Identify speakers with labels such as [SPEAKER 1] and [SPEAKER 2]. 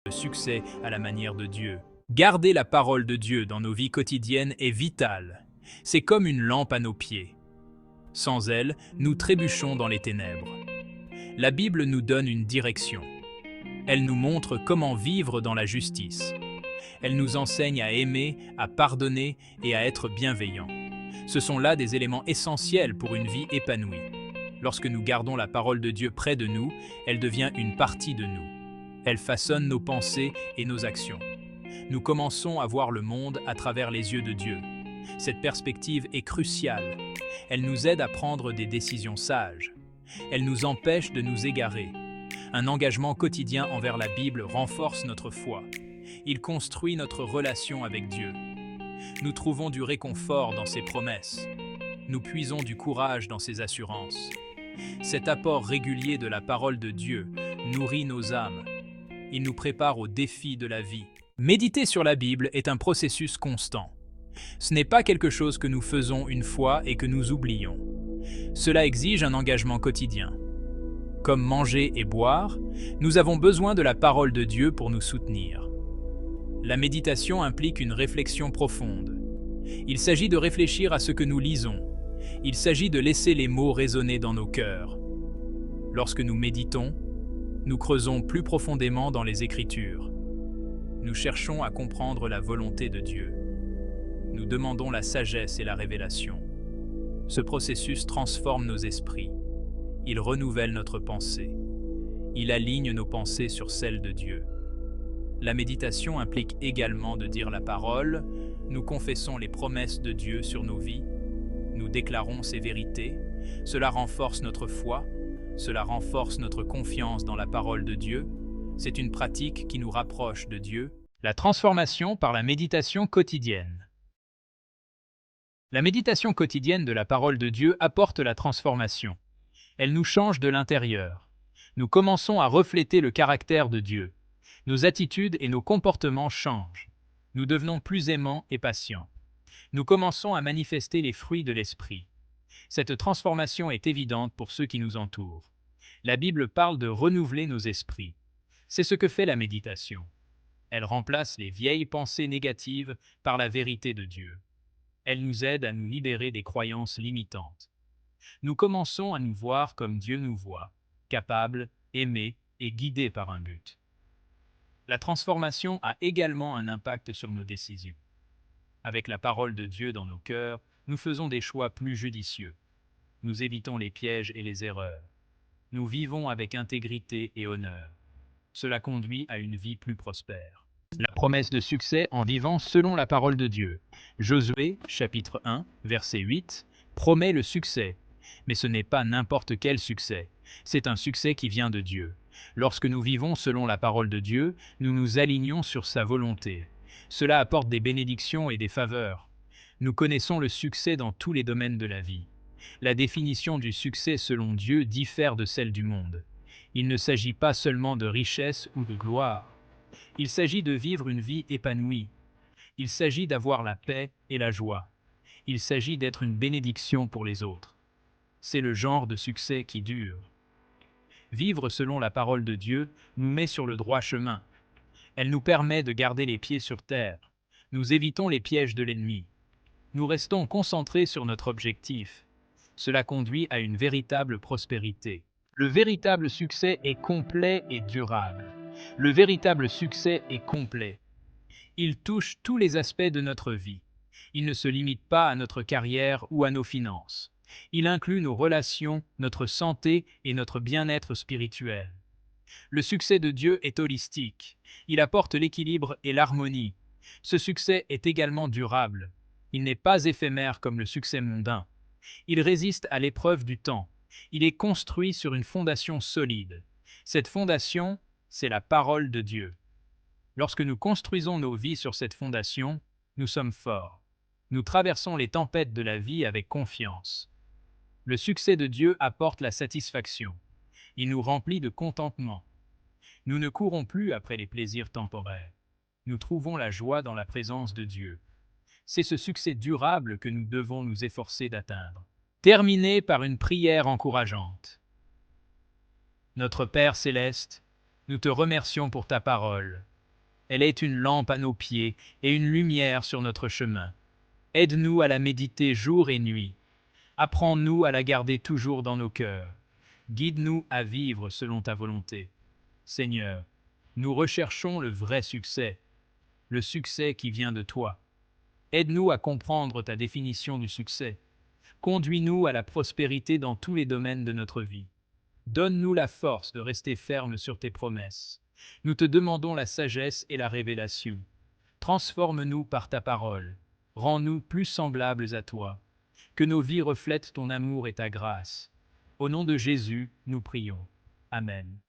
[SPEAKER 1] Le succès à la manière de Dieu. Garder la parole de Dieu dans nos vies quotidiennes est vital. C'est comme une lampe à nos pieds. Sans elle, nous trébuchons dans les ténèbres. La Bible nous donne une direction. Elle nous montre comment vivre dans la justice. Elle nous enseigne à aimer, à pardonner et à être bienveillants. Ce sont là des éléments essentiels pour une vie épanouie. Lorsque nous gardons la parole de Dieu près de nous, elle devient une partie de nous. Elle façonne nos pensées et nos actions. Nous commençons à voir le monde à travers les yeux de Dieu. Cette perspective est cruciale. Elle nous aide à prendre des décisions sages. Elle nous empêche de nous égarer. Un engagement quotidien envers la Bible renforce notre foi. Il construit notre relation avec Dieu. Nous trouvons du réconfort dans ses promesses. Nous puisons du courage dans ses assurances. Cet apport régulier de la parole de Dieu nourrit nos âmes. Il nous prépare aux défis de la vie. Méditer sur la Bible est un processus constant. Ce n'est pas quelque chose que nous faisons une fois et que nous oublions. Cela exige un engagement quotidien. Comme manger et boire, nous avons besoin de la parole de Dieu pour nous soutenir. La méditation implique une réflexion profonde. Il s'agit de réfléchir à ce que nous lisons. Il s'agit de laisser les mots résonner dans nos cœurs. Lorsque nous méditons, nous creusons plus profondément dans les Écritures. Nous cherchons à comprendre la volonté de Dieu. Nous demandons la sagesse et la révélation. Ce processus transforme nos esprits. Il renouvelle notre pensée. Il aligne nos pensées sur celles de Dieu. La méditation implique également de dire la parole. Nous confessons les promesses de Dieu sur nos vies. Nous déclarons ses vérités. Cela renforce notre foi. Cela renforce notre confiance dans la parole de Dieu. C'est une pratique qui nous rapproche de Dieu. La transformation par la méditation quotidienne. La méditation quotidienne de la parole de Dieu apporte la transformation. Elle nous change de l'intérieur. Nous commençons à refléter le caractère de Dieu. Nos attitudes et nos comportements changent. Nous devenons plus aimants et patients. Nous commençons à manifester les fruits de l'esprit. Cette transformation est évidente pour ceux qui nous entourent. La Bible parle de renouveler nos esprits. C'est ce que fait la méditation. Elle remplace les vieilles pensées négatives par la vérité de Dieu. Elle nous aide à nous libérer des croyances limitantes. Nous commençons à nous voir comme Dieu nous voit, capables, aimés et guidés par un but. La transformation a également un impact sur nos décisions. Avec la parole de Dieu dans nos cœurs, nous faisons des choix plus judicieux. Nous évitons les pièges et les erreurs. Nous vivons avec intégrité et honneur. Cela conduit à une vie plus prospère. La promesse de succès en vivant selon la parole de Dieu. Josué, chapitre 1, verset 8, promet le succès. Mais ce n'est pas n'importe quel succès. C'est un succès qui vient de Dieu. Lorsque nous vivons selon la parole de Dieu, nous nous alignons sur sa volonté. Cela apporte des bénédictions et des faveurs. Nous connaissons le succès dans tous les domaines de la vie. La définition du succès selon Dieu diffère de celle du monde. Il ne s'agit pas seulement de richesse ou de gloire. Il s'agit de vivre une vie épanouie. Il s'agit d'avoir la paix et la joie. Il s'agit d'être une bénédiction pour les autres. C'est le genre de succès qui dure. Vivre selon la parole de Dieu nous met sur le droit chemin. Elle nous permet de garder les pieds sur terre. Nous évitons les pièges de l'ennemi. Nous restons concentrés sur notre objectif. Cela conduit à une véritable prospérité. Le véritable succès est complet et durable. Le véritable succès est complet. Il touche tous les aspects de notre vie. Il ne se limite pas à notre carrière ou à nos finances. Il inclut nos relations, notre santé et notre bien-être spirituel. Le succès de Dieu est holistique. Il apporte l'équilibre et l'harmonie. Ce succès est également durable. Il n'est pas éphémère comme le succès mondain. Il résiste à l'épreuve du temps. Il est construit sur une fondation solide. Cette fondation, c'est la parole de Dieu. Lorsque nous construisons nos vies sur cette fondation, nous sommes forts. Nous traversons les tempêtes de la vie avec confiance. Le succès de Dieu apporte la satisfaction. Il nous remplit de contentement. Nous ne courons plus après les plaisirs temporaires. Nous trouvons la joie dans la présence de Dieu. C'est ce succès durable que nous devons nous efforcer d'atteindre. Terminer par une prière encourageante. Notre Père céleste, nous te remercions pour ta parole. Elle est une lampe à nos pieds et une lumière sur notre chemin. Aide-nous à la méditer jour et nuit. Apprends-nous à la garder toujours dans nos cœurs. Guide-nous à vivre selon ta volonté. Seigneur, nous recherchons le vrai succès, le succès qui vient de toi. Aide-nous à comprendre ta définition du succès. Conduis-nous à la prospérité dans tous les domaines de notre vie. Donne-nous la force de rester ferme sur tes promesses. Nous te demandons la sagesse et la révélation. Transforme-nous par ta parole. Rends-nous plus semblables à toi. Que nos vies reflètent ton amour et ta grâce. Au nom de Jésus, nous prions. Amen.